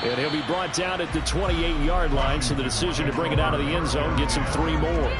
And he'll be brought down at the 28-yard line, so the decision to bring it out of the end zone gets him 3 more.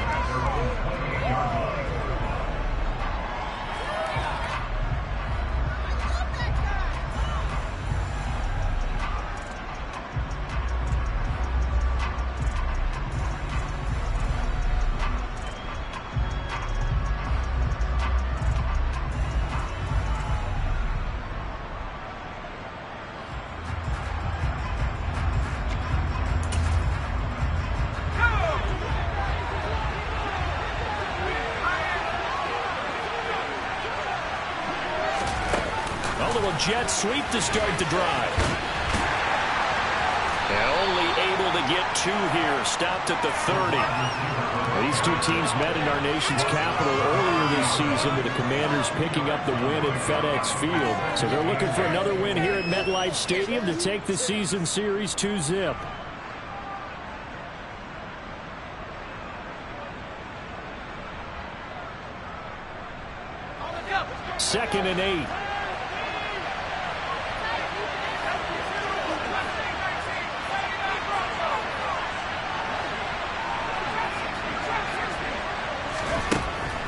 Jet sweep to start the drive. And only able to get 2 here. Stopped at the 30. These two teams met in our nation's capital earlier this season, with the Commanders picking up the win at FedEx Field. So they're looking for another win here at MetLife Stadium to take the season series 2-zip. Second and 8.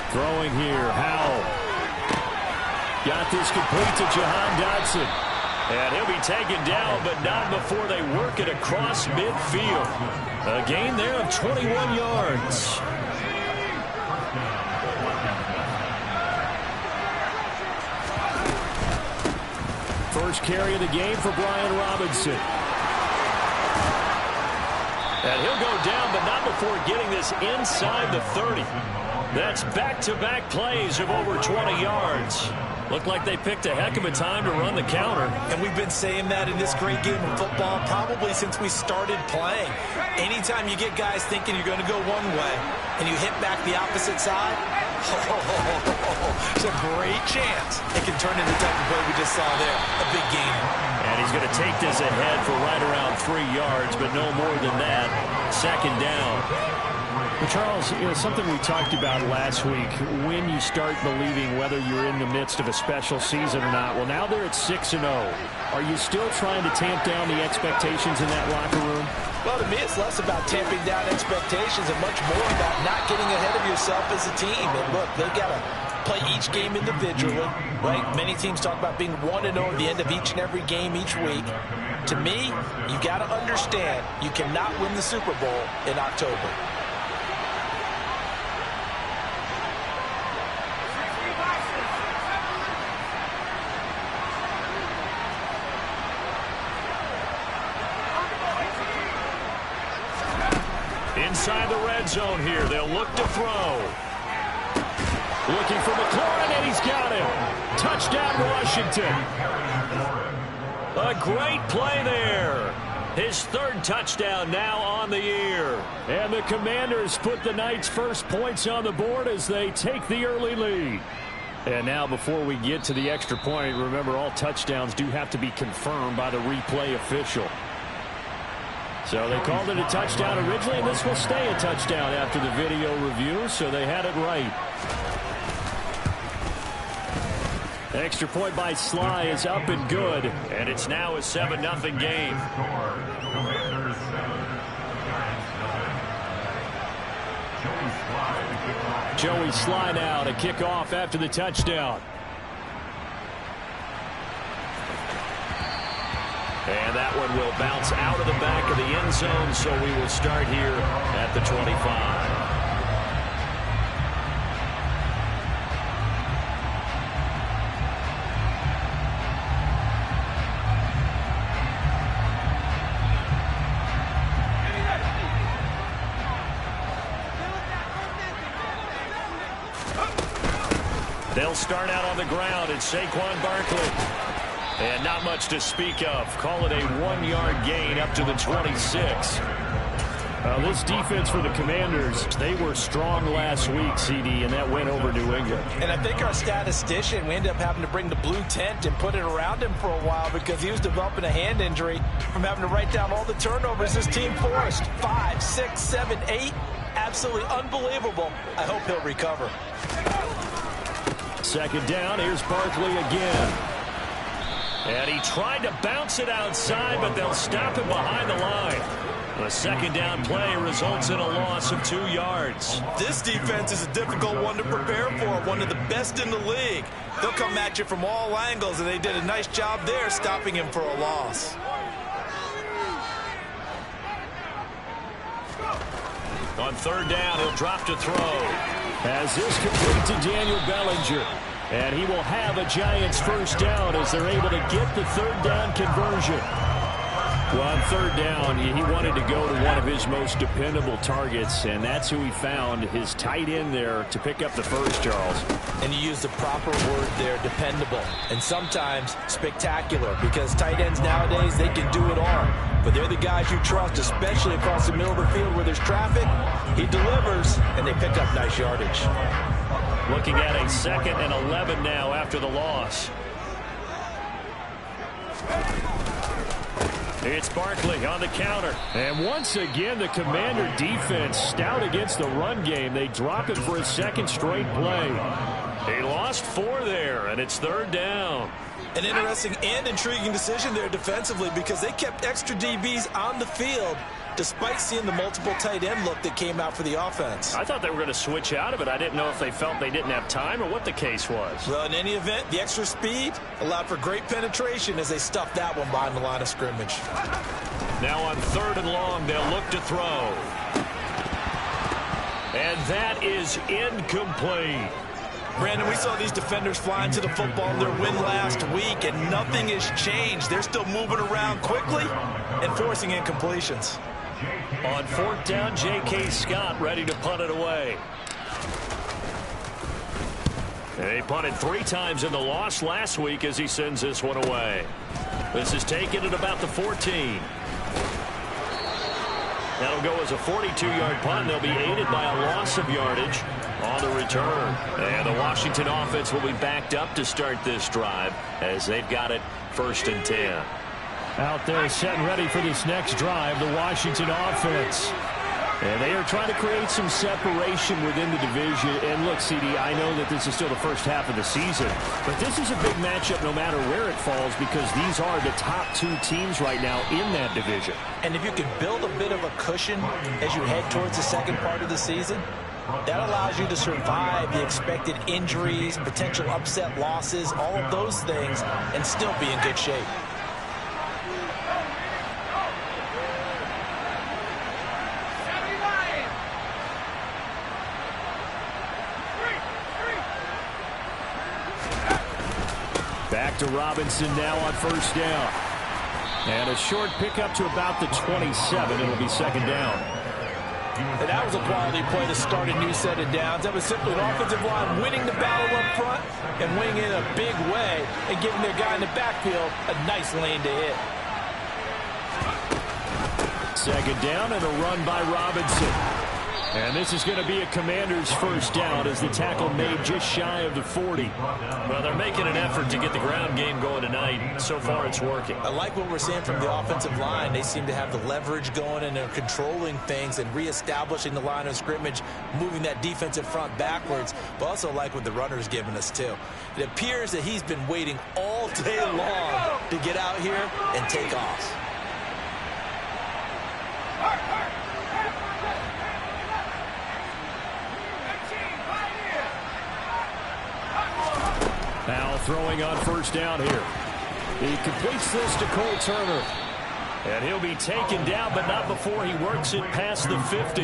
Throwing here, Howell. Got this complete to Jahan Dotson. And he'll be taken down, but not before they work it across midfield. A gain there of 21 yards. First carry of the game for Brian Robinson. And he'll go down, but not before getting this inside the 30. That's back-to-back plays of over 20 yards. Looked like they picked a heck of a time to run the counter. And we've been saying that in this great game of football probably since we started playing. Anytime you get guys thinking you're going to go one way and you hit back the opposite side, it's a great chance it can turn into the type of play we just saw there. A big gainer. And he's going to take this ahead for right around 3 yards, but no more than that. Second down. Well, Charles, something we talked about last week, when you start believing whether you're in the midst of a special season or not. Well, now they're at 6-0. Are you still trying to tamp down the expectations in that locker room? Well, to me, it's less about tamping down expectations and much more about not getting ahead of yourself as a team. And look, they've got to play each game individually, right? Many teams talk about being 1-0 at the end of each and every game each week. To me, you got to understand you cannot win the Super Bowl in October. Inside the red zone here, they'll look to throw. Looking for McLaurin, and he's got him. Touchdown, Washington. A great play there. His 3rd touchdown now on the year. And the Commanders put the Knights' first points on the board as they take the early lead. And now, before we get to the extra point, remember, all touchdowns do have to be confirmed by the replay official. So they called it a touchdown originally, and this will stay a touchdown after the video review, so they had it right. Extra point by Sly is up and good, and it's now a 7-0 game. Joey Sly now to kick off after the touchdown. And that one will bounce out of the back of the end zone, so we will start here at the 25. They'll start out on the ground. It's Saquon Barkley. And not much to speak of. Call it a 1-yard gain up to the 26. This defense for the Commanders, they were strong last week, CD, and that went over New England. And I think our statistician, we ended up having to bring the blue tent and put it around him for a while because he was developing a hand injury from having to write down all the turnovers his team forced. 5, 6, 7, 8. Absolutely unbelievable. I hope he'll recover. Second down. Here's Barkley again. And he tried to bounce it outside, but they'll stop him behind the line. A second down play results in a loss of 2 yards. This defense is a difficult one to prepare for, one of the best in the league. They'll come at you from all angles, and they did a nice job there stopping him for a loss. On third down, he'll drop to throw. As this complete to Daniel Bellinger. And he will have a Giants first down as they're able to get the third down conversion. Well, on third down, he wanted to go to one of his most dependable targets, and that's who he found, his tight end there, to pick up the first, Charles. And you use the proper word there, dependable, and sometimes spectacular, because tight ends nowadays, they can do it all. But they're the guys you trust, especially across the middle of the field where there's traffic. He delivers, and they pick up nice yardage. Looking at a 2nd and 11 now after the loss. It's Barkley on the counter. And once again, the Commander defense stout against the run game. They drop it for a second straight play. They lost 4 there, and it's third down. An interesting and intriguing decision there defensively because they kept extra DBs on the field despite seeing the multiple tight end look that came out for the offense. I thought they were going to switch out of it. I didn't know if they felt they didn't have time or what the case was. Well, in any event, the extra speed allowed for great penetration as they stuffed that one behind the line of scrimmage. Now on third and long, they'll look to throw. And that is incomplete. Brandon, we saw these defenders flying to the football in their win last week, and nothing has changed. They're still moving around quickly and forcing incompletions. On fourth down, J.K. Scott ready to punt it away. They punted 3 times in the loss last week as he sends this one away. This is taken at about the 14. That'll go as a 42-yard punt. They'll be aided by a loss of yardage on the return. And the Washington offense will be backed up to start this drive as they've got it 1st and 10. Out there set and ready for this next drive, the Washington offense. And they are trying to create some separation within the division. And look, CD, I know that this is still the first half of the season, but this is a big matchup no matter where it falls because these are the top 2 teams right now in that division. And if you can build a bit of a cushion as you head towards the second part of the season, that allows you to survive the expected injuries, potential upset losses, all of those things, and still be in good shape. Back to Robinson now on first down. And a short pickup to about the 27. It'll be second down. And that was a quality play to start a new set of downs. That was simply an offensive line winning the battle up front and winning in a big way and giving their guy in the backfield a nice lane to hit. Second down and a run by Robinson. And this is going to be a Commander's first down as the tackle made just shy of the 40. Well, they're making an effort to get the ground game going tonight. So far, it's working. I like what we're seeing from the offensive line. They seem to have the leverage going, and they're controlling things and reestablishing the line of scrimmage, moving that defensive front backwards. But also like what the runner's giving us, too. It appears that he's been waiting all day long to get out here and take off. Now throwing on first down here. He completes this to Cole Turner. And he'll be taken down, but not before he works it past the 50.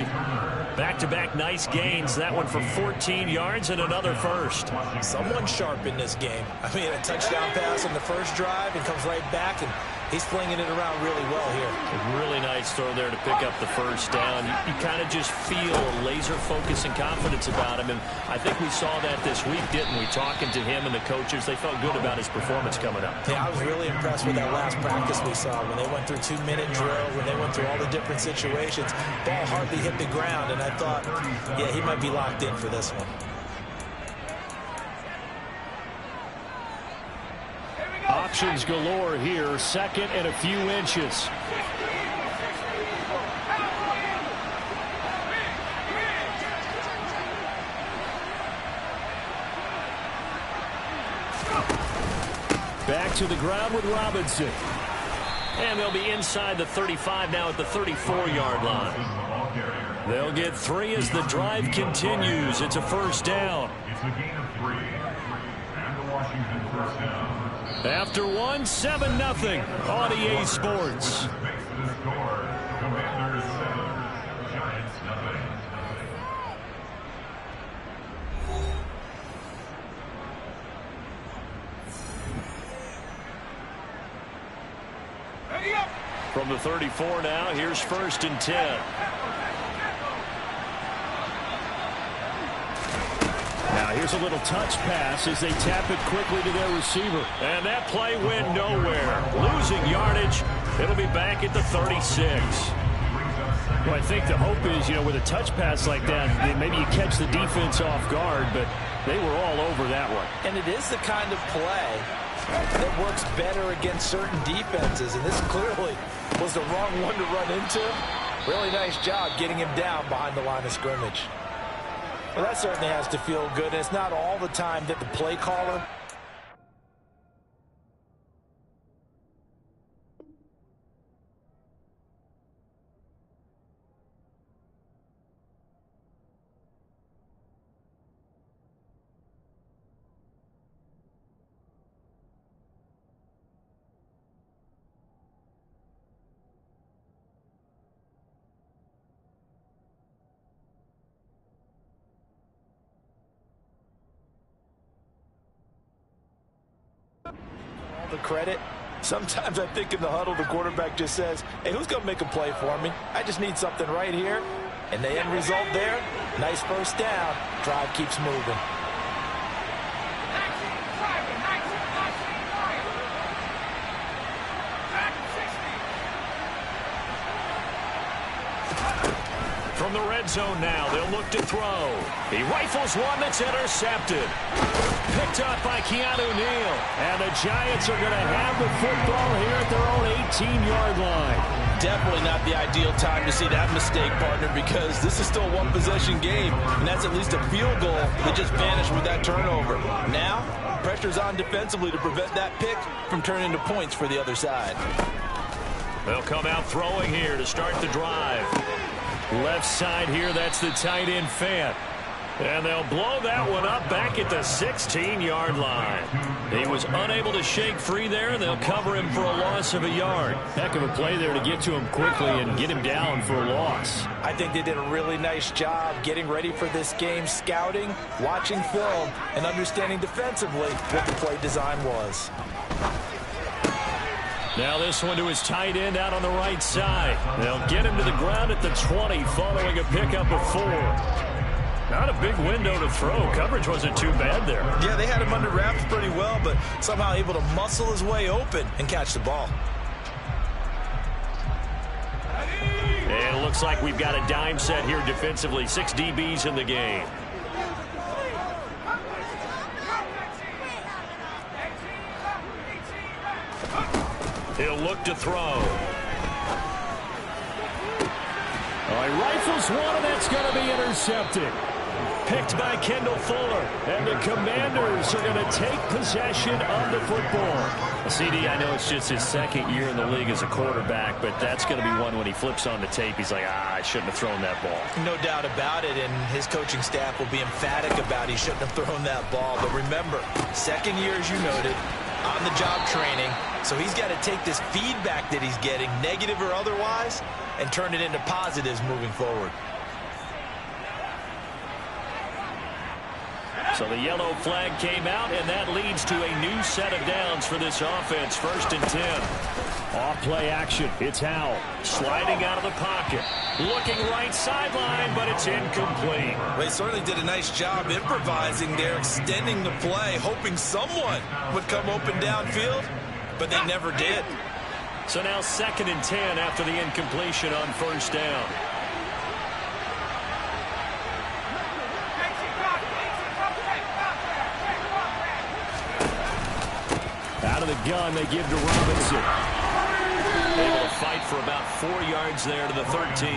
Back-to-back nice gains. That one for 14 yards and another first. Someone sharp in this game. I mean, a touchdown pass on the first drive and comes right back, and he's flinging it around really well here. A really nice throw there to pick up the first down. You kind of just feel a laser focus and confidence about him, and I think we saw that this week, didn't we? Talking to him and the coaches, they felt good about his performance coming up. Yeah, I was really impressed with that last practice we saw when they went through 2-minute drill, when they went through all the different situations. Ball hardly hit the ground, and I thought, yeah, he might be locked in for this one. Options galore here. Second and a few inches. Back to the ground with Robinson. And they'll be inside the 35 now at the 34-yard line. They'll get 3 as the drive continues. It's a first down. It's a gain of 3. And the Washington first down. After 1, 7-0 on EA Sports. Commanders 7, Giants nothing. From the 34 now, here's 1st and 10. Now here's a little touch pass as they tap it quickly to their receiver. And that play went nowhere. Losing yardage. It'll be back at the 36. Well, I think the hope is, with a touch pass like that, maybe you catch the defense off guard, but they were all over that one. And it is the kind of play that works better against certain defenses, and this clearly was the wrong one to run into. Really nice job getting him down behind the line of scrimmage. Well, that certainly has to feel good, and it's not all the time that the play caller the credit. Sometimes I think in the huddle the quarterback just says, hey, who's going to make a play for me? I just need something right here. And the end result there, nice first down. Drive keeps moving. From the red zone now, they'll look to throw. He rifles one that's intercepted. Picked up by Keanu Neal. And the Giants are going to have the football here at their own 18-yard line. Definitely not the ideal time to see that mistake, partner, because this is still a one-possession game, and that's at least a field goal that just vanished with that turnover. Now, pressure's on defensively to prevent that pick from turning into points for the other side. They'll come out throwing here to start the drive. Left side here, that's the tight end Fant. And they'll blow that one up back at the 16-yard line. He was unable to shake free there, and they'll cover him for a loss of a yard. Heck of a play there to get to him quickly and get him down for a loss. I think they did a really nice job getting ready for this game, scouting, watching film, and understanding defensively what the play design was. Now this one to his tight end out on the right side. They'll get him to the ground at the 20 following a pickup of 4. Not a big window to throw. Coverage wasn't too bad there. Yeah, they had him under wraps pretty well, but somehow able to muscle his way open and catch the ball. And it looks like we've got a dime set here defensively. 6 DBs in the game. He'll look to throw. He rifles one, and that's going to be intercepted. Picked by Kendall Fuller. And the Commanders are going to take possession of the football. CD, I know it's just his second year in the league as a quarterback, but that's going to be one when he flips on the tape. He's like, I shouldn't have thrown that ball. No doubt about it, and his coaching staff will be emphatic about he shouldn't have thrown that ball. But remember, second year, as you noted, on-the-job training. So he's got to take this feedback that he's getting, negative or otherwise, and turn it into positives moving forward. So the yellow flag came out, and that leads to a new set of downs for this offense. 1st and 10. Off-play action. It's Howell sliding out of the pocket. Looking right sideline, but it's incomplete. They certainly did a nice job improvising there, extending the play, hoping someone would come open downfield, but they never did. So now 2nd and 10 after the incompletion on 1st down. Out of the gun, they give to Robinson. Able to fight for about 4 yards there to the 13.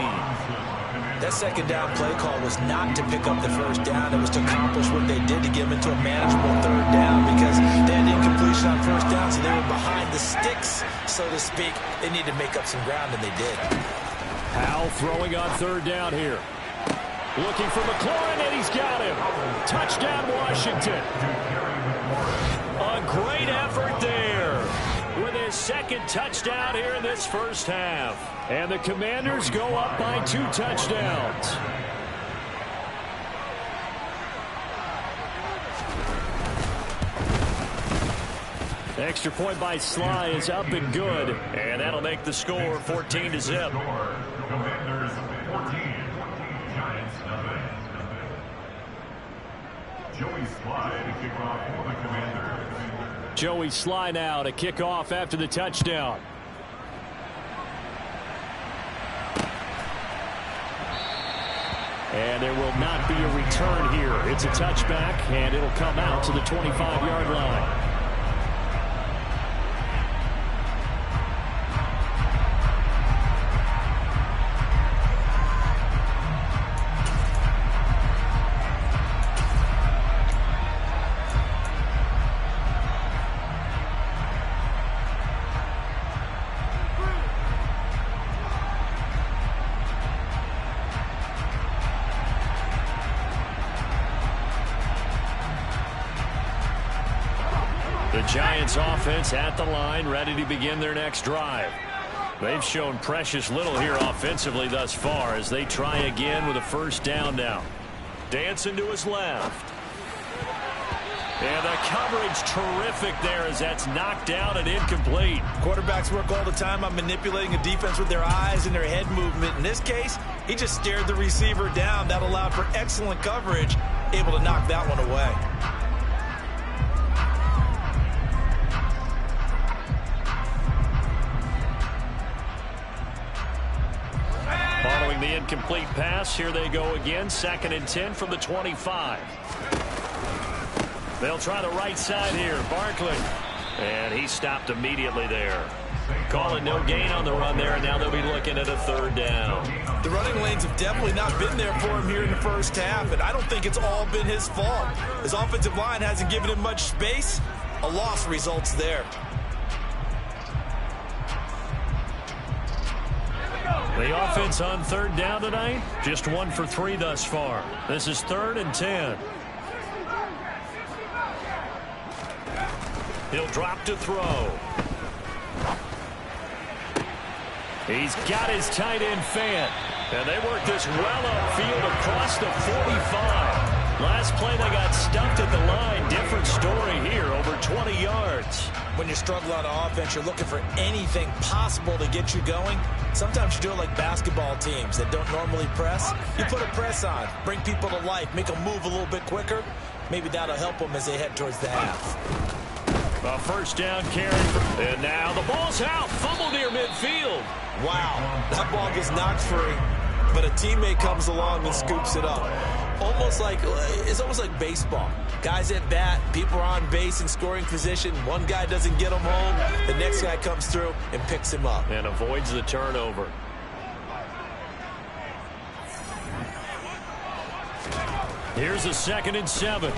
That second down play call was not to pick up the first down. It was to accomplish what they did to get them into a manageable third down because they had incompletion on first down, so they were behind the sticks, so to speak. They needed to make up some ground, and they did. Howell throwing on third down here. Looking for McLaurin, and he's got him. Touchdown, Washington. A great effort there with his second touchdown here in this first half. And the Commanders go up by 2 touchdowns. Extra point by Sly is up and good. And that'll make the score 14-0. Commanders 14, Giants nothing. Joey Sly to kick off for the Commanders. Joey Sly now to kick off after the touchdown. And there will not be a return here. It's a touchback, and it'll come out to the 25-yard line. The Giants offense at the line, ready to begin their next drive. They've shown precious little here offensively thus far as they try again with a first down now. Dancing to his left. And the coverage terrific there as that's knocked down and incomplete. Quarterbacks work all the time on manipulating a defense with their eyes and their head movement. In this case, he just stared the receiver down. That allowed for excellent coverage, able to knock that one away. Following the incomplete pass, here they go again. 2nd and 10 from the 25. They'll try the right side here. Barkley. And he stopped immediately there. Calling no gain on the run there, and now they'll be looking at a third down. The running lanes have definitely not been there for him here in the first half, and I don't think it's all been his fault. His offensive line hasn't given him much space. A loss results there. The offense on third down tonight, just 1 for 3 thus far. This is 3rd and 10. He'll drop to throw. He's got his tight end Fant. And they work this well upfield across the 45. Last play they got stuffed at the line. Different story here, over 20 yards. When you struggle on offense, you're looking for anything possible to get you going. Sometimes you do it like basketball teams that don't normally press. You put a press on, bring people to life, make them move a little bit quicker. Maybe that'll help them as they head towards the half. A first down carry. And now the ball's out. Fumble near midfield. Wow, that ball gets knocked free, but a teammate comes along and scoops it up. It's almost like baseball. Guys at bat, people are on base in scoring position. One guy doesn't get him home. The next guy comes through and picks him up. And avoids the turnover. Here's a 2nd and 7.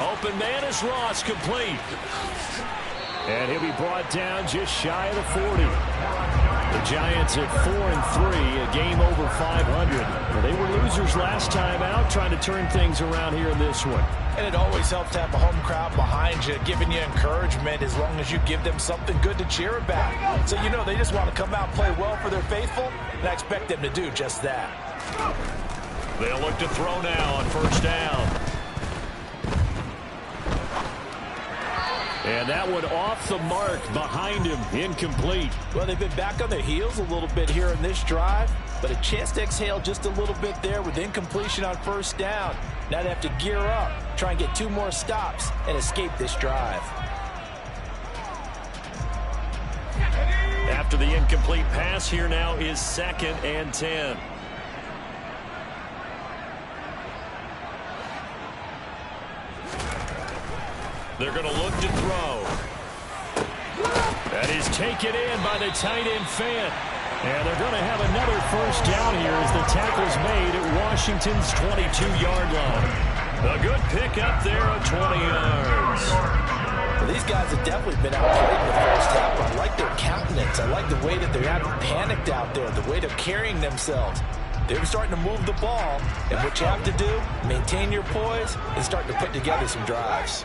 Open man is Ross, complete. And he'll be brought down just shy of the 40. The Giants at 4-3, a game over 500. Well, they were losers last time out, trying to turn things around here in this one. And it always helps to have a home crowd behind you, giving you encouragement as long as you give them something good to cheer about. So, they just want to come out and play well for their faithful, and I expect them to do just that. They'll look to throw now on first down. And that one off the mark behind him, incomplete. Well, they've been back on their heels a little bit here in this drive, but a chance to exhale just a little bit there with incompletion on first down. Now they have to gear up, try and get 2 more stops, and escape this drive. After the incomplete pass, here now is 2nd and 10. They're going to look to throw. That is taken in by the tight end Fant. And they're going to have another first down here as the tackle's made at Washington's 22-yard line. A good pickup there of 20 yards. Well, these guys have definitely been outplayed in the first half. I like their countenance. I like the way that they haven't panicked out there, the way they're carrying themselves. They're starting to move the ball, and what you have to do, maintain your poise, and start to put together some drives.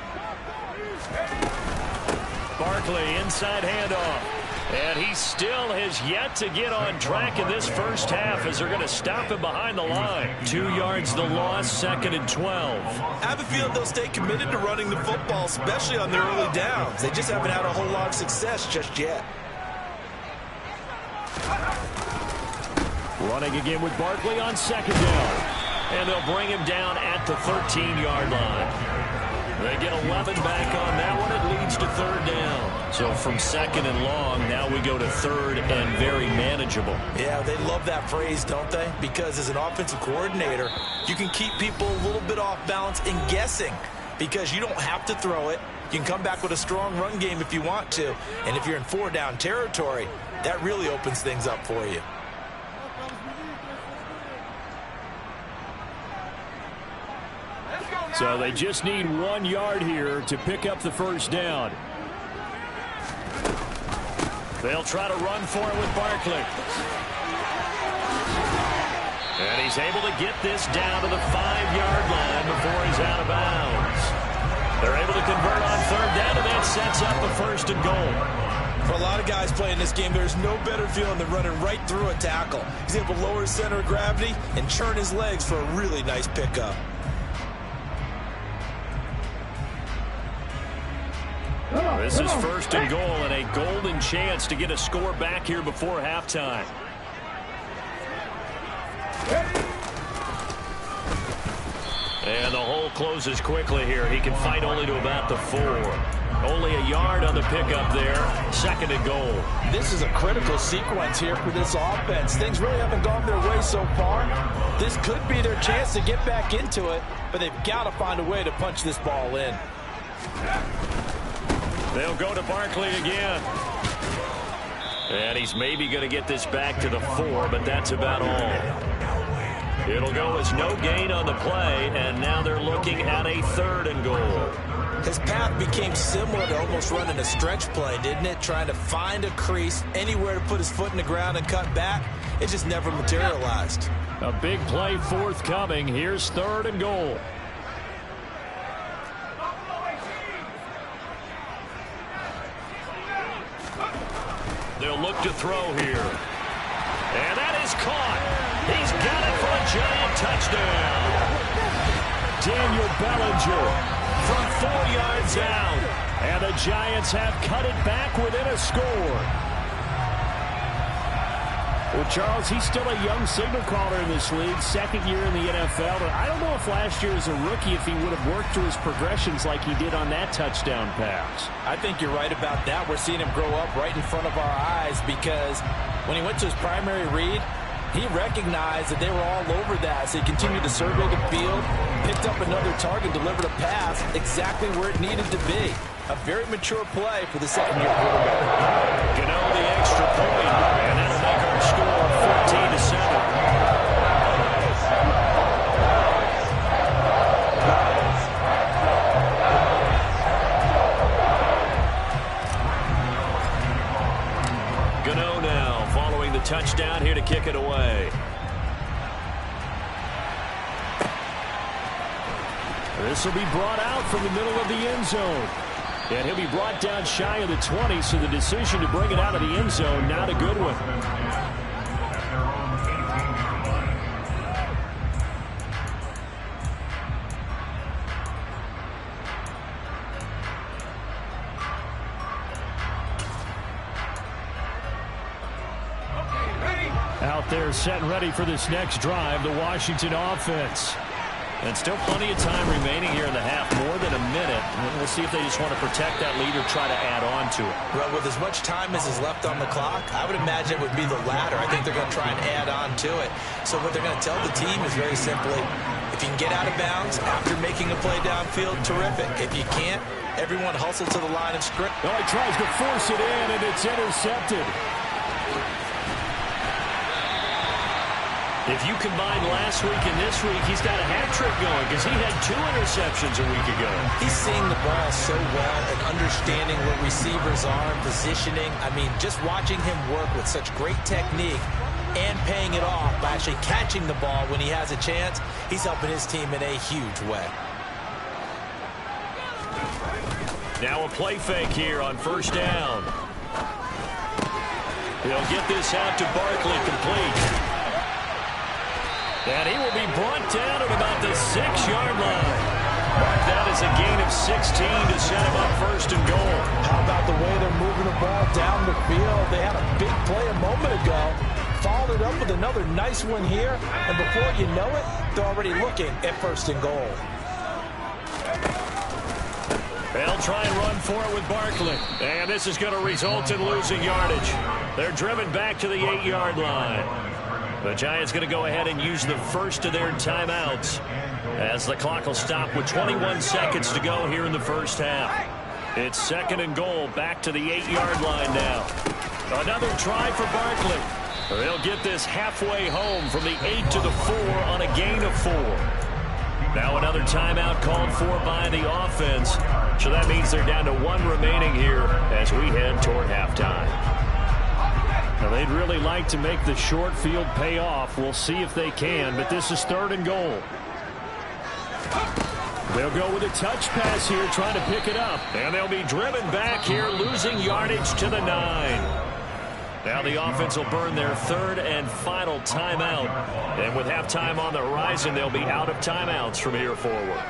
Barkley, inside handoff. And he still has yet to get on track in this first half as they're going to stop him behind the line. 2 yards the loss, 2nd and 12. I have a feeling they'll stay committed to running the football, especially on their early downs. They just haven't had a whole lot of success just yet. Running again with Barkley on 2nd down. And they'll bring him down at the 13-yard line. They get 11 back on that one. It leads to 3rd down. So from 2nd and long, now we go to 3rd and very manageable. Yeah, they love that phrase, don't they? Because as an offensive coordinator, you can keep people a little bit off balance and guessing because you don't have to throw it. You can come back with a strong run game if you want to. And if you're in 4-down territory, that really opens things up for you. So they just need 1 yard here to pick up the first down. They'll try to run for it with Barkley. And he's able to get this down to the 5-yard line before he's out of bounds. They're able to convert on 3rd down, and that sets up a 1st and goal. For a lot of guys playing this game, there's no better feeling than running right through a tackle. He's able to lower his center of gravity and churn his legs for a really nice pickup. This is 1st and goal and a golden chance to get a score back here before halftime. And the hole closes quickly here. He can fight only to about the 4. Only a yard on the pickup there. 2nd and goal. This is a critical sequence here for this offense. Things really haven't gone their way so far. This could be their chance to get back into it, but they've got to find a way to punch this ball in. They'll go to Barkley again. And he's maybe going to get this back to the 4, but that's about all. It'll go as no gain on the play, and now they're looking at a 3rd and goal. His path became similar to almost running a stretch play, didn't it? Trying to find a crease, anywhere to put his foot in the ground and cut back. It just never materialized. A big play forthcoming. Here's 3rd and goal. They'll look to throw here. And that is caught. He's got it for a giant touchdown. Daniel Bellinger from 4 yards out. And the Giants have cut it back within a score. Well, Charles, he's still a young signal caller in this league, 2nd year in the NFL. But I don't know if last year as a rookie if he would have worked through his progressions like he did on that touchdown pass. I think you're right about that. We're seeing him grow up right in front of our eyes because when he went to his primary read, he recognized that they were all over that. So he continued to survey the field, picked up another target, delivered a pass exactly where it needed to be. A very mature play for the 2nd-year quarterback. Gano the extra point, and that'll make our score 14-7. Gano now following the touchdown here to kick it away. This will be brought out from the middle of the end zone. And he'll be brought down shy of the 20, so the decision to bring it out of the end zone, not a good one. Out there set and ready for this next drive, the Washington offense. And still plenty of time remaining here in the half, more than a minute. And we'll see if they just want to protect that lead or try to add on to it. Well, with as much time as is left on the clock, I would imagine it would be the latter. I think they're going to try and add on to it. So what they're going to tell the team is very simply, If you can get out of bounds after making a play downfield, terrific. If you can't, everyone hustle to the line of scrimmage. Oh, he tries to force it in, and it's intercepted. If you combine last week and this week, he's got a hat trick going because he had 2 interceptions a week ago. He's seeing the ball so well and understanding where receivers are and positioning. I mean, just watching him work with such great technique and paying it off by actually catching the ball when he has a chance, he's helping his team in a huge way. Now a play fake here on first down. He'll get this out to Barkley, complete. And he will be brought down at about the 6-yard line. Mark that as a gain of 16 to set him up first and goal. How about the way they're moving the ball down the field? They had a big play a moment ago. Followed it up with another nice one here. And before you know it, they're already looking at first and goal. They'll try and run for it with Barkley. And this is going to result in losing yardage. They're driven back to the 8-yard line. The Giants going to go ahead and use the first of their timeouts as the clock will stop with 21 seconds to go here in the first half. It's second and goal, back to the 8-yard line now. Another try for Barkley. They'll get this halfway home from the 8 to the 4 on a gain of 4. Now another timeout called for by the offense. So that means they're down to 1 remaining here as we head toward halftime. Now they'd really like to make the short field pay off. We'll see if they can, but this is third and goal. They'll go with a touch pass here, trying to pick it up. And they'll be driven back here, losing yardage to the 9. Now the offense will burn their third and final timeout. And with halftime on the horizon, they'll be out of timeouts from here forward.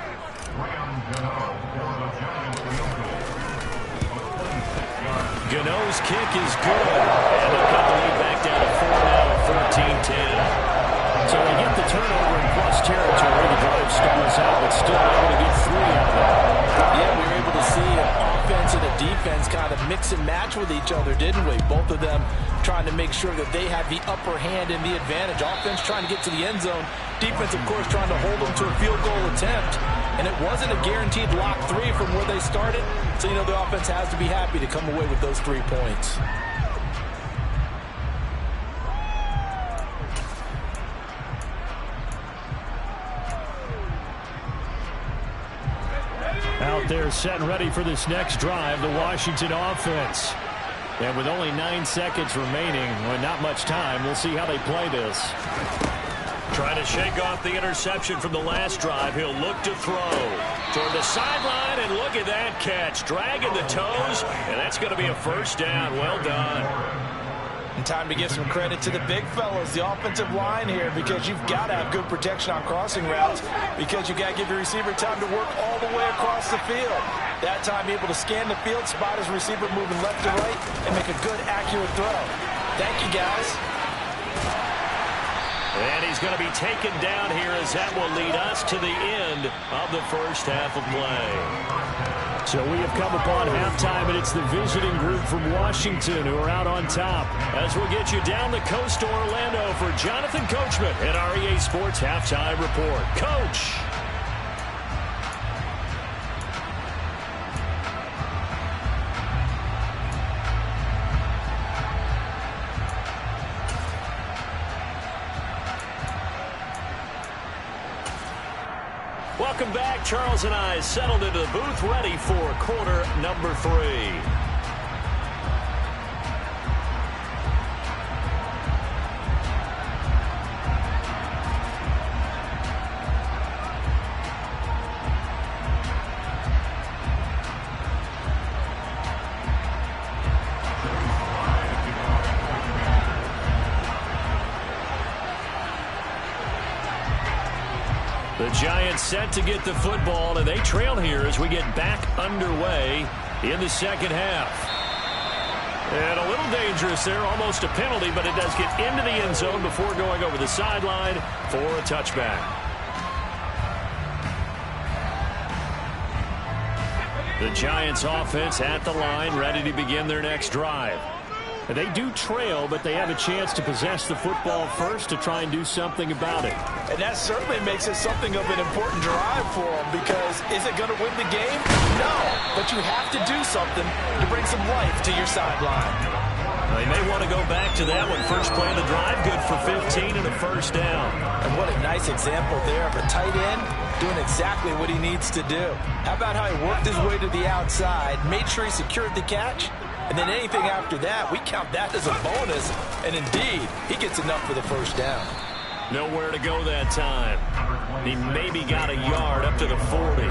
Gano's kick is good. And they'll cut the lead back down to 4 now, 14-10. So they get the turnover in plus territory. The drive stalls out, but still able to get 3 out of that. Yeah, we were able to see an offense and a defense kind of mix and match with each other, didn't we? Both of them trying to make sure that they had the upper hand and the advantage. Offense trying to get to the end zone. Defense, of course, trying to hold them to a field goal attempt. And it wasn't a guaranteed lock 3 from where they started. So, you know, the offense has to be happy to come away with those 3 points. Out there set and ready for this next drive, the Washington offense. And with only 9 seconds remaining, well, not much time, we'll see how they play this. Trying to shake off the interception from the last drive. He'll look to throw toward the sideline, and look at that catch. Dragging the toes, and that's going to be a first down. Well done. And time to give some credit to the big fellas, the offensive line here, because you've got to have good protection on crossing routes, because you've got to give your receiver time to work all the way across the field. That time able to scan the field, spot his receiver moving left to right, and make a good, accurate throw. Thank you, guys. And he's going to be taken down here as that will lead us to the end of the first half of play. So we have come upon halftime, and it's the visiting group from Washington who are out on top. As we'll get you down the coast to Orlando for Jonathan Coachman at our EA Sports Halftime Report. Coach. Welcome back. Charles and I settled into the booth, ready for quarter number 3. The Giants set to get the football, and they trail here as we get back underway in the second half. And a little dangerous there, almost a penalty, but it does get into the end zone before going over the sideline for a touchback. The Giants offense at the line, ready to begin their next drive. They do trail, but they have a chance to possess the football first to try and do something about it. And that certainly makes it something of an important drive for them, because is it going to win the game? No, but you have to do something to bring some life to your sideline. They may want to go back to that one. First play of the drive, good for 15 and a first down. And what a nice example there of a tight end doing exactly what he needs to do. How about how he worked his way to the outside, made sure he secured the catch, and then anything after that, we count that as a bonus. And indeed, he gets enough for the first down. Nowhere to go that time. He maybe got a yard up to the 40.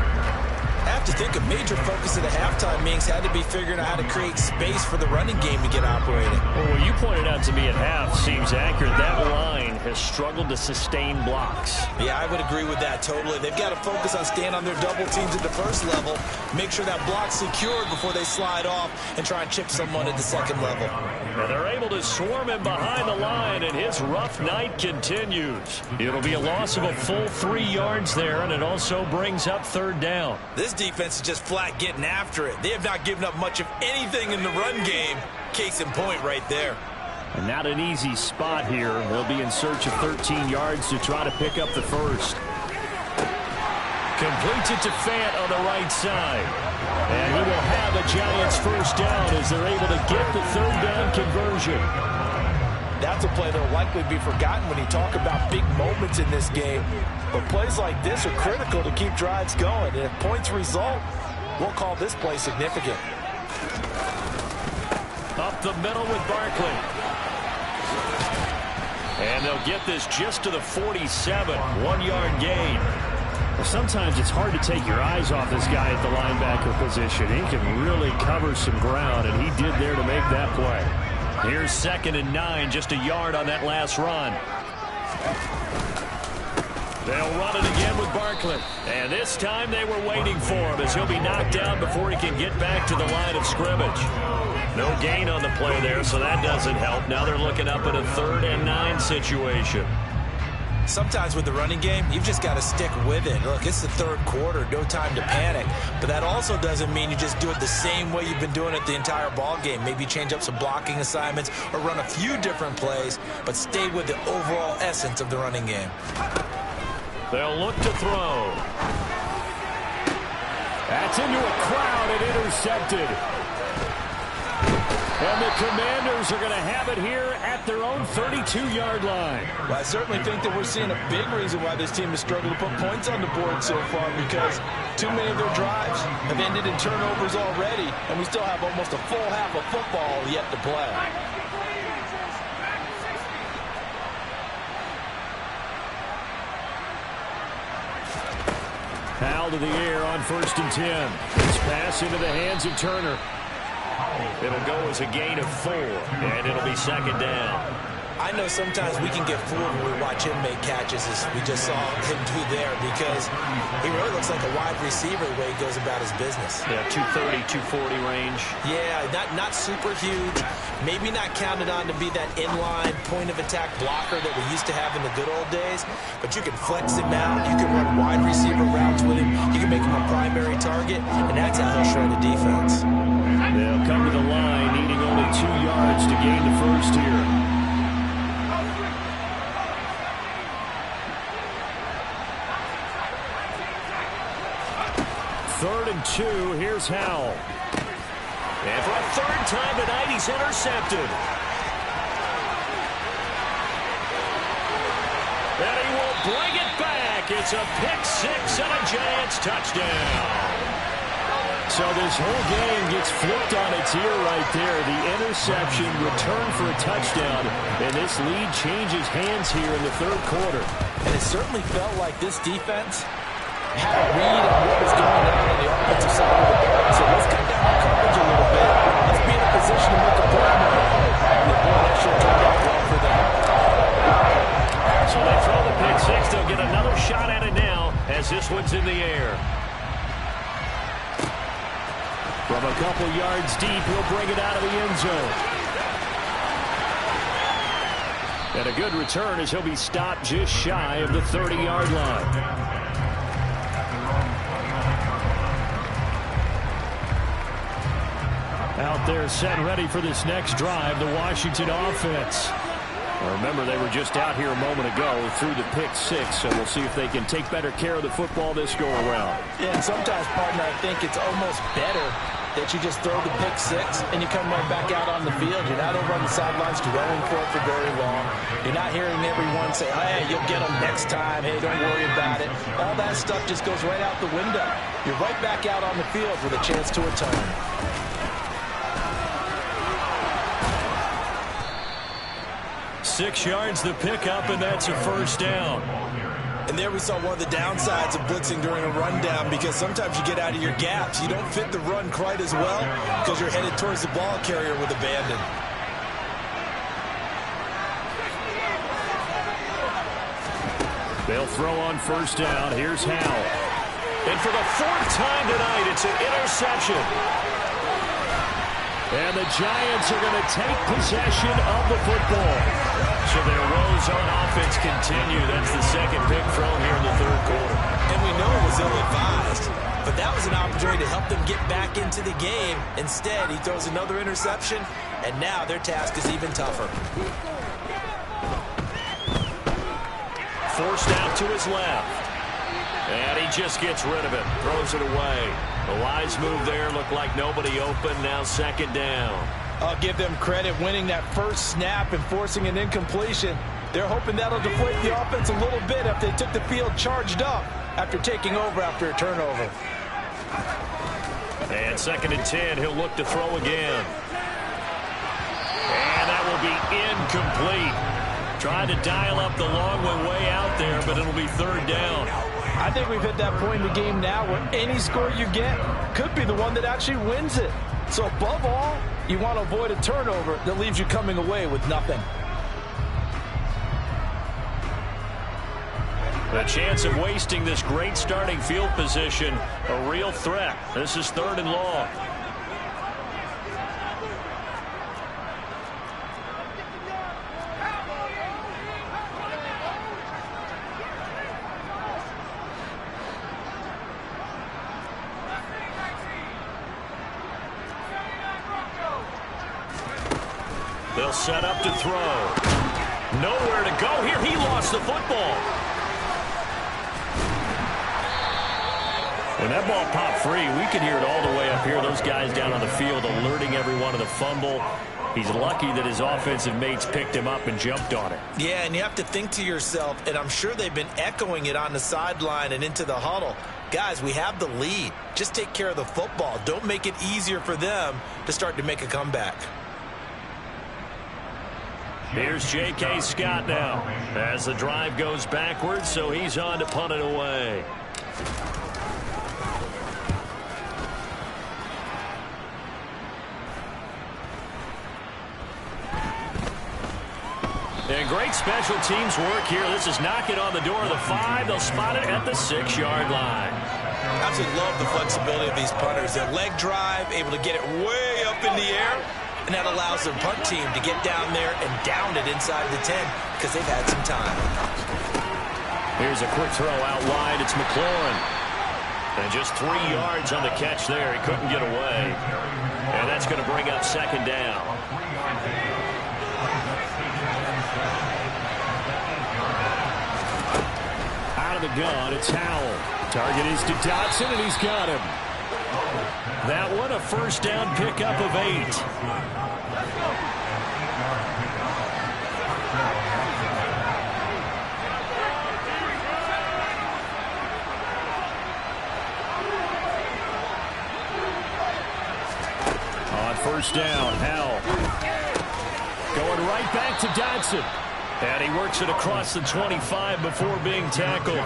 I have to think a major focus of the halftime meetings had to be figuring out how to create space for the running game to get operating. Well, what you pointed out to me at half seems accurate. That line has struggled to sustain blocks. Yeah, I would agree with that totally. They've got to focus on staying on their double teams at the first level, make sure that block's secured before they slide off and try and chip someone at the second level. And they're able to swarm him behind the line, and his rough night continues. It'll be a loss of a full 3 yards there, and it also brings up third down. This defense is just flat getting after it. They have not given up much of anything in the run game. Case in point right there. And not an easy spot here. They'll be in search of 13 yards to try to pick up the first. Completes it to Fant on the right side. And he will have a Giants first down as they're able to get the third down conversion. That's a play that will likely be forgotten when you talk about big moments in this game. But plays like this are critical to keep drives going. And if points result, we'll call this play significant. Up the middle with Barkley. And they'll get this just to the 47. 1-yard gain. Well, sometimes it's hard to take your eyes off this guy at the linebacker position. He can really cover some ground, and he did there to make that play. Here's 2nd and 9, just a yard on that last run. They'll run it again with Barkley. And this time they were waiting for him as he'll be knocked down before he can get back to the line of scrimmage. No gain on the play there, so that doesn't help. Now they're looking up at a 3rd and 9 situation. Sometimes with the running game, you've just got to stick with it. Look, it's the 3rd quarter, no time to panic. But that also doesn't mean you just do it the same way you've been doing it the entire ball game. Maybe change up some blocking assignments or run a few different plays, but stay with the overall essence of the running game. They'll look to throw. That's into a crowd and intercepted. And the Commanders are going to have it here at their own 32-yard line. Well, I certainly think that we're seeing a big reason why this team has struggled to put points on the board so far, because too many of their drives have ended in turnovers already, and we still have almost a full half of football yet to play. Foul to the air on 1st and 10. This pass into the hands of Turner. It'll go as a gain of 4, and it'll be 2nd down. I know sometimes we can get fooled when we watch him make catches, as we just saw him do there, because he really looks like a wide receiver the way he goes about his business. Yeah, 230, 240 range. Yeah, not super huge. Maybe not counted on to be that inline point-of-attack blocker that we used to have in the good old days, but you can flex him out. You can run wide receiver routes with him. You can make him a primary target, and that's how he'll shred a defense. They'll come to the line, needing only 2 yards to gain the first here. Third and 2, here's Howell. And for a 3rd time tonight, he's intercepted. And he will bring it back. It's a pick-6 and a Giants touchdown. So this whole game gets flipped on its ear right there. The interception, return for a touchdown, and this lead changes hands here in the 3rd quarter. And it certainly felt like this defense had a read on what was going on the offensive side of the ball. So let's cut down our coverage a little bit. Let's be in a position to make a play. And boy, that sure turned out well for them. So they throw the pick-6. They'll get another shot at it now as this one's in the air. From a couple yards deep, he'll bring it out of the end zone. And a good return as he'll be stopped just shy of the 30-yard line. Out there set ready for this next drive, the Washington offense. Remember, they were just out here a moment ago through the pick six, so we'll see if they can take better care of the football this go-around. Yeah, and sometimes, partner, I think it's almost better that you just throw the pick six and you come right back out on the field. You're not over on the sidelines dwelling for it for very long. You're not hearing everyone say, hey, you'll get them next time. Hey, don't worry about it. All that stuff just goes right out the window. You're right back out on the field with a chance to return. 6 yards the pickup, and that's a first down. And there we saw one of the downsides of blitzing during a rundown, because sometimes you get out of your gaps. You don't fit the run quite as well because you're headed towards the ball carrier with abandon. They'll throw on first down. Here's Howell. And for the 4th time tonight, it's an interception. And the Giants are going to take possession of the football. So their woes on offense continue. That's the second pick thrown here in the 3rd quarter. And we know it was ill-advised, but that was an opportunity to help them get back into the game. Instead, he throws another interception, and now their task is even tougher. Forced out to his left. And he just gets rid of it. Throws it away. The wise move there. Looked like nobody open. Now 2nd down. I'll give them credit winning that first snap and forcing an incompletion. They're hoping that'll deflate the offense a little bit if they took the field charged up after taking over after a turnover. And 2nd and 10. He'll look to throw again. And that will be incomplete. Trying to dial up the long way out there, but it'll be 3rd down. I think we've hit that point in the game now where any score you get could be the one that actually wins it. So above all, you want to avoid a turnover that leaves you coming away with nothing. The chance of wasting this great starting field position, a real threat. This is 3rd and long. They'll set up to throw. Nowhere to go here. He lost the football. And that ball popped free. We could hear it all the way up here. Those guys down on the field alerting everyone of the fumble. He's lucky that his offensive mates picked him up and jumped on it. Yeah, and you have to think to yourself, and I'm sure they've been echoing it on the sideline and into the huddle. Guys, we have the lead. Just take care of the football. Don't make it easier for them to start to make a comeback. Here's J.K. Scott now as the drive goes backwards, so he's on to punt it away. And great special teams work here. This is knocking on the door of the 5. They'll spot it at the 6-yard line. I absolutely love the flexibility of these punters. Their leg drive, able to get it way up in the air. And that allows their punt team to get down there and down it inside the 10 because they've had some time. Here's a quick throw out wide. It's McLaurin. And just 3 yards on the catch there. He couldn't get away. And that's going to bring up 2nd down. Out of the gun, it's Howell. Target is to Dotson, and he's got him. That one, a 1st down pickup of 8. On 1st down, Howell. Going right back to Dotson. And he works it across the 25 before being tackled.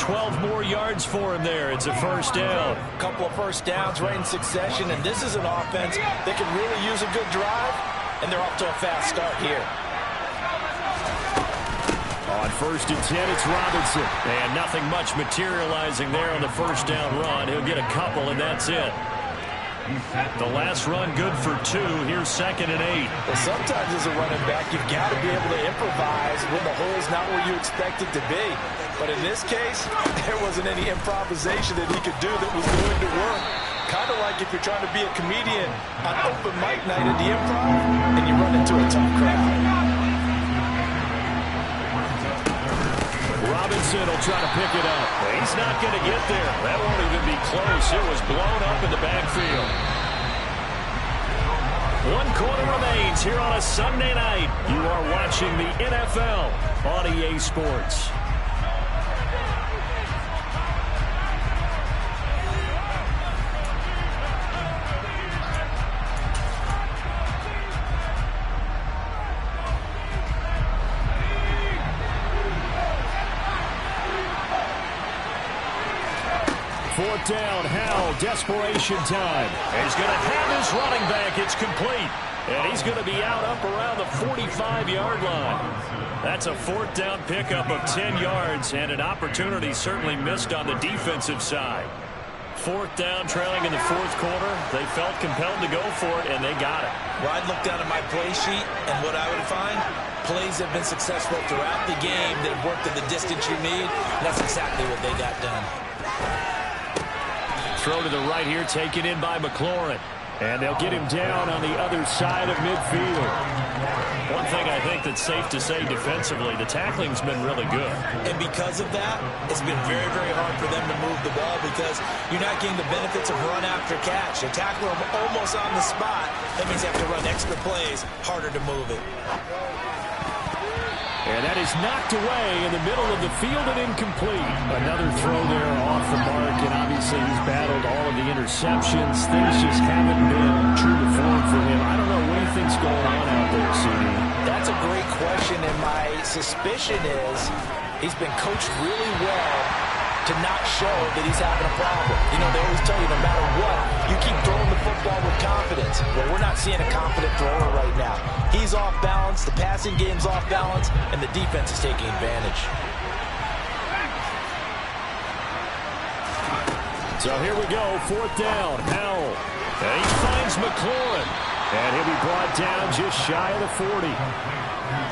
12 more yards for him there. It's a 1st down. A couple of 1st downs right in succession, and this is an offense that can really use a good drive, and they're off to a fast start here. On 1st and 10, it's Robinson. And nothing much materializing there on the 1st down run. He'll get a couple, and that's it. The last run good for 2. Here's 2nd and 8. Well, sometimes as a running back, you've got to be able to improvise when the hole's not where you expect it to be. But in this case, there wasn't any improvisation that he could do that was going to work. Kind of like if you're trying to be a comedian on open mic night at the Improv and you run into a tough crowd. Robinson will try to pick it up. He's not going to get there. That won't even be close. It was blown up in the backfield. 1 quarter remains here on a Sunday night. You are watching the NFL on EA Sports. Fourth down, Howell, desperation time. He's going to have his running back. It's complete. And he's going to be out up around the 45-yard line. That's a fourth down pickup of 10 yards and an opportunity certainly missed on the defensive side. Fourth down, trailing in the fourth quarter. They felt compelled to go for it, and they got it. Well, I'd look down at my play sheet, and what I would find, plays have been successful throughout the game that have worked at the distance you need. That's exactly what they got done. Throw to the right here, taken in by McLaurin. And they'll get him down on the other side of midfield. One thing I think that's safe to say defensively, the tackling's been really good. And because of that, it's been very, very hard for them to move the ball because you're not getting the benefits of run after catch. They tackle them almost on the spot. That means they have to run extra plays, harder to move it. And that is knocked away in the middle of the field and incomplete. Another throw there off the mark, and obviously he's battled all of the interceptions. Things just haven't been true to form for him. I don't know what he thinks going on out there, CD. That's a great question, and my suspicion is he's been coached really well to not show that he's having a problem. You know, they always tell you no matter what, you keep throwing the football with confidence. Well, we're not seeing a confident thrower right now. He's off balance, the passing game's off balance, and the defense is taking advantage. So here we go, fourth down, Howell. And he finds McLaurin. And he'll be brought down just shy of the 40.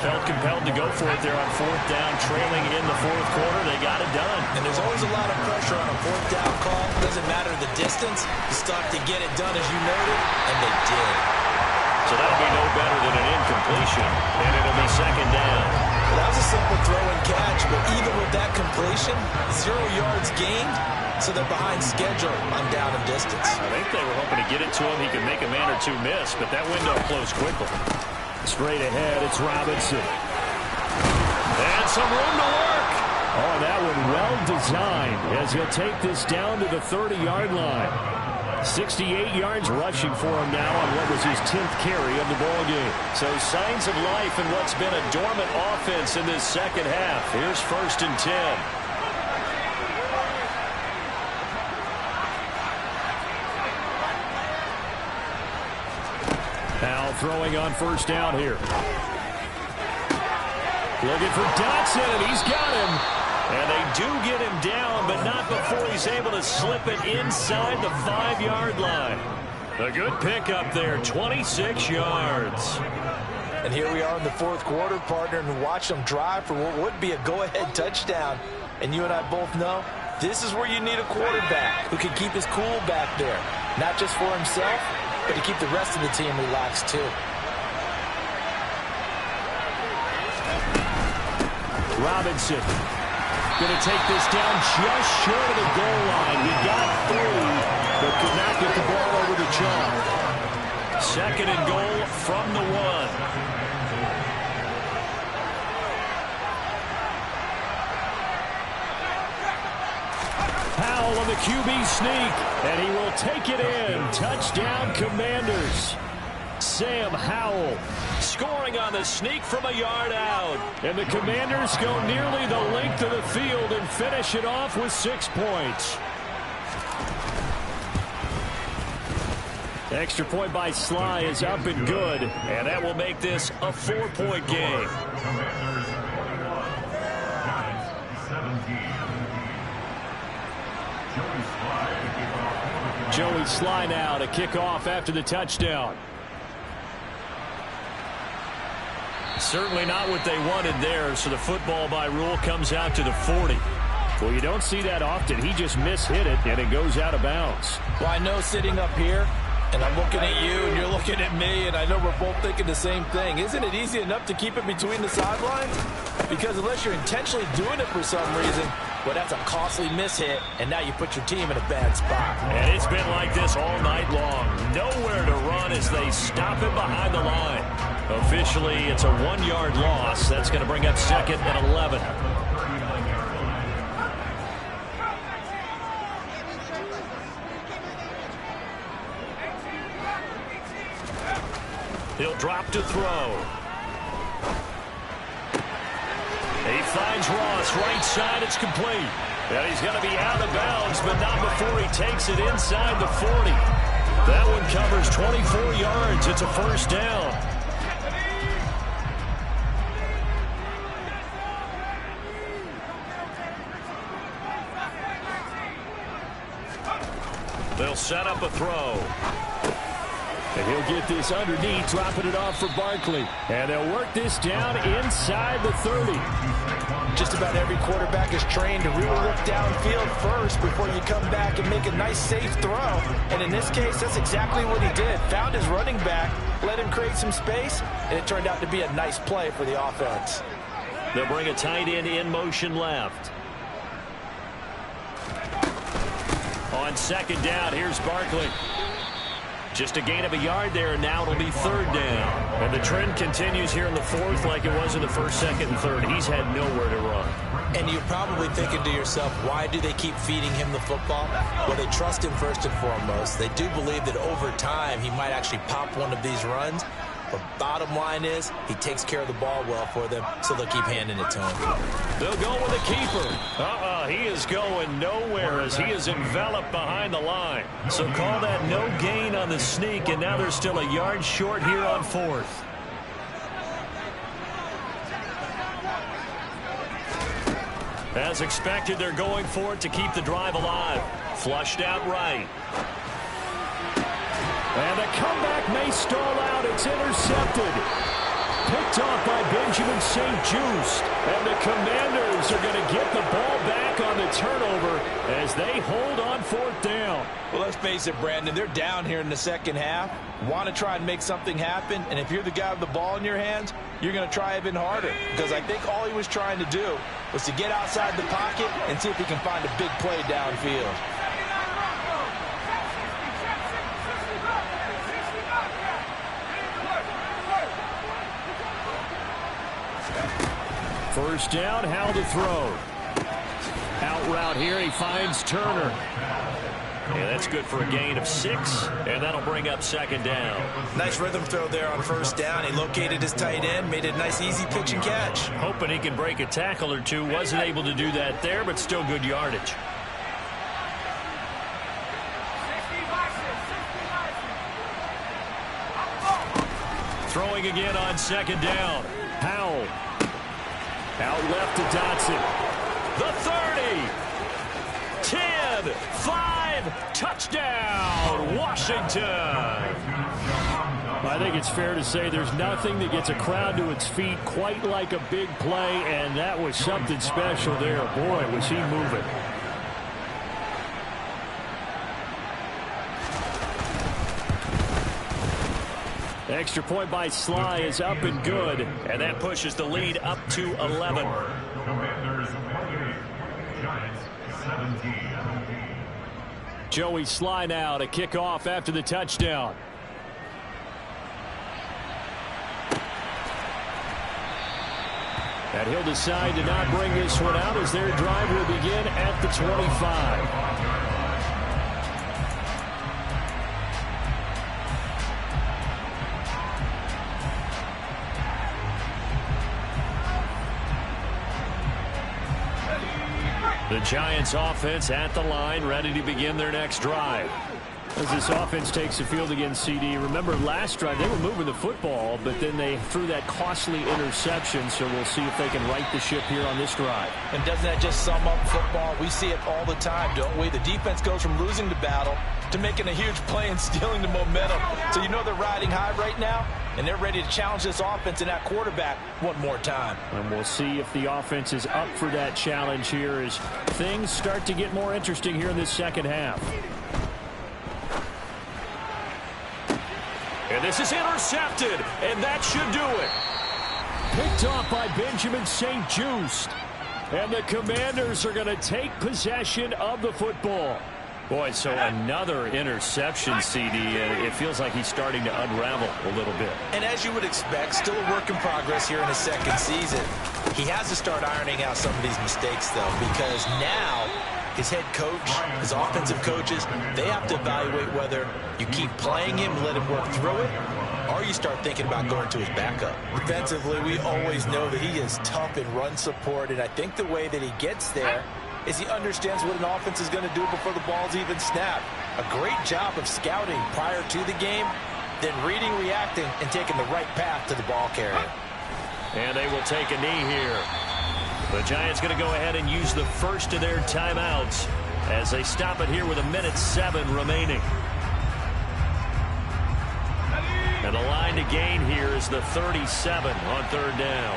Felt compelled to go for it there on fourth down, trailing in the fourth quarter. They got it done. And there's always a lot of pressure on a fourth down call. Doesn't matter the distance. You still have to get it done, as you noted, and they did. So that'll be no better than an incompletion, and it'll be second down. Well, that was a simple throw and catch, but even with that completion, 0 yards gained, so they're behind schedule on down and distance. I think they were hoping to get it to him. He could make a man or two miss, but that window closed quickly. Straight ahead, it's Robinson. And some room to work. Oh, that one well designed as he'll take this down to the 30-yard line. 68 yards rushing for him now on what was his 10th carry of the ballgame. So signs of life in what's been a dormant offense in this second half. Here's 1st and 10. Now throwing on first down here. Looking for Dotson, and he's got him. And they do get him down, but not before he's able to slip it inside the 5-yard line. A good pickup there, 26 yards. And here we are in the fourth quarter, partner, and watch them drive for what would be a go-ahead touchdown. And you and I both know this is where you need a quarterback who can keep his cool back there. Not just for himself, but to keep the rest of the team relaxed too. Robinson going to take this down just short of the goal line. He got through, but could not get the ball over the chalk. 2nd and goal from the 1. Howell on the QB sneak, and he will take it in. Touchdown, Commanders. Sam Howell scoring on the sneak from a yard out. And the Commanders go nearly the length of the field and finish it off with 6 points. Extra point by Sly is up and good, and that will make this a 4-point game. Joey Sly now to kick off after the touchdown. Certainly not what they wanted there, so the football by rule comes out to the 40. Well, you don't see that often. He just mishit it, and it goes out of bounds. Well, I know sitting up here, and I'm looking at you, and you're looking at me, and I know we're both thinking the same thing. Isn't it easy enough to keep it between the sidelines? Because unless you're intentionally doing it for some reason, well, that's a costly mishit, and now you put your team in a bad spot. And it's been like this all night long. Nowhere to run as they stop it behind the line. Officially, it's a 1-yard loss. That's going to bring up second and 11. He'll drop to throw. He finds Ross right side. It's complete. And he's going to be out of bounds, but not before he takes it inside the 40. That one covers 24 yards. It's a first down. They'll set up a throw. And he'll get this underneath, dropping it off for Barkley. And they'll work this down inside the 30. Just about every quarterback is trained to really look downfield first before you come back and make a nice, safe throw. And in this case, that's exactly what he did. Found his running back, let him create some space, and it turned out to be a nice play for the offense. They'll bring a tight end in motion left. On second down, here's Barkley. Just a gain of a yard there, and now it'll be third down. And the trend continues here in the fourth like it was in the first, second, and third. He's had nowhere to run. And you're probably thinking to yourself, why do they keep feeding him the football? Well, they trust him first and foremost. They do believe that over time he might actually pop one of these runs. But bottom line is, he takes care of the ball well for them, so they'll keep handing it to him. They'll go with a keeper. He is going nowhere as he is enveloped behind the line. So call that no gain on the sneak, and now they're still a yard short here on fourth. As expected, they're going for it to keep the drive alive. Flushed out right. And the comeback may stall out. It's intercepted. Picked off by Benjamin St-Juste. And the Commanders are going to get the ball back on the turnover as they hold on fourth down. Well, let's face it, Brandon. They're down here in the second half. Want to try and make something happen. And if you're the guy with the ball in your hands, you're going to try even harder. Because I think all he was trying to do was to get outside the pocket and see if he can find a big play downfield. First down, how to throw. Out route here, he finds Turner. Yeah, that's good for a gain of 6, and that'll bring up second down. Nice rhythm throw there on first down. He located his tight end, made it a nice, easy pitch and catch. Hoping he can break a tackle or two. Wasn't able to do that there, but still good yardage. Throwing again on second down. Howell. Out left to Dotson. The 30. 10. 5. Touchdown, Washington. I think it's fair to say there's nothing that gets a crowd to its feet quite like a big play, and that was something special there. Boy, was he moving. Extra point by Sly is up and good, and that pushes the lead up to 11. Commanders 28, Giants 17. Joey Sly now to kick off after the touchdown. And he'll decide to not bring this one out as their drive will begin at the 25. The Giants offense at the line, ready to begin their next drive. As this offense takes the field against CD, remember last drive they were moving the football, but then they threw that costly interception, so we'll see if they can right the ship here on this drive. And doesn't that just sum up football? We see it all the time, don't we? The defense goes from losing the battle to making a huge play and stealing the momentum. So you know they're riding high right now? and they're ready to challenge this offense and that quarterback one more time. And we'll see if the offense is up for that challenge here as things start to get more interesting here in this second half. And this is intercepted, and that should do it. Picked off by Benjamin St-Juste. And the Commanders are going to take possession of the football. Boy, so another interception, CD. It feels like he's starting to unravel a little bit. And as you would expect, still a work in progress here in his second season. He has to start ironing out some of these mistakes, though, because now his head coach, his offensive coaches, they have to evaluate whether you keep playing him and let him work through it, or you start thinking about going to his backup. Defensively, we always know that he is tough in run support, and I think the way that he gets there is he understands what an offense is going to do before the ball's even snapped. A great job of scouting prior to the game, then reading, reacting, and taking the right path to the ball carrier. And they will take a knee here. The Giants going to go ahead and use the first of their timeouts as they stop it here with 1:07 remaining. And the line to gain here is the 37 on third down.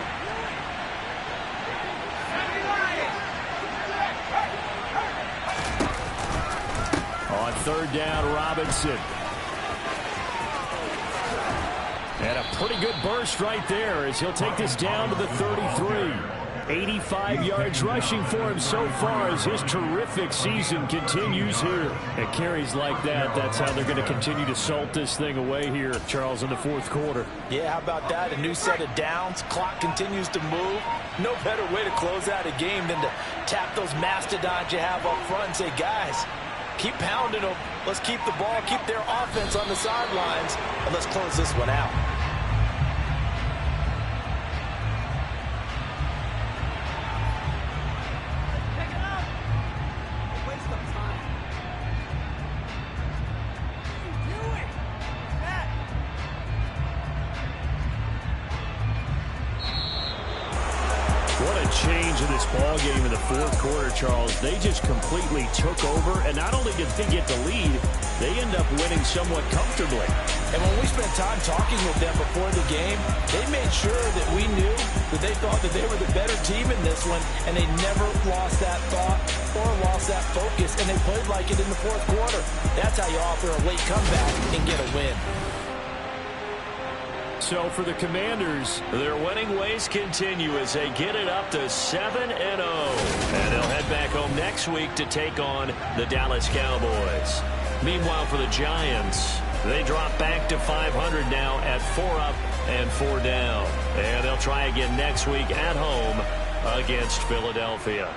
On third down, Robinson. And a pretty good burst right there as he'll take this down to the 33. 85 yards rushing for him so far as his terrific season continues here. And carries like that, that's how they're going to continue to salt this thing away here, Charles, in the fourth quarter. Yeah, how about that? A new set of downs. Clock continues to move. No better way to close out a game than to tap those mastodons you have up front and say, guys, keep pounding them. Let's keep the ball, keep their offense on the sidelines, and let's close this one out. Change in this ball game in the fourth quarter, Charles. They just completely took over, and not only did they get the lead, they end up winning somewhat comfortably. And when we spent time talking with them before the game, they made sure that we knew that they thought that they were the better team in this one, and they never lost that thought or lost that focus, and they played like it in the fourth quarter. That's how you offer a late comeback and get a win. So for the Commanders, their winning ways continue as they get it up to 7-0. And they'll head back home next week to take on the Dallas Cowboys. Meanwhile, for the Giants, they drop back to 500 now at 4 up and 4 down. And they'll try again next week at home against Philadelphia.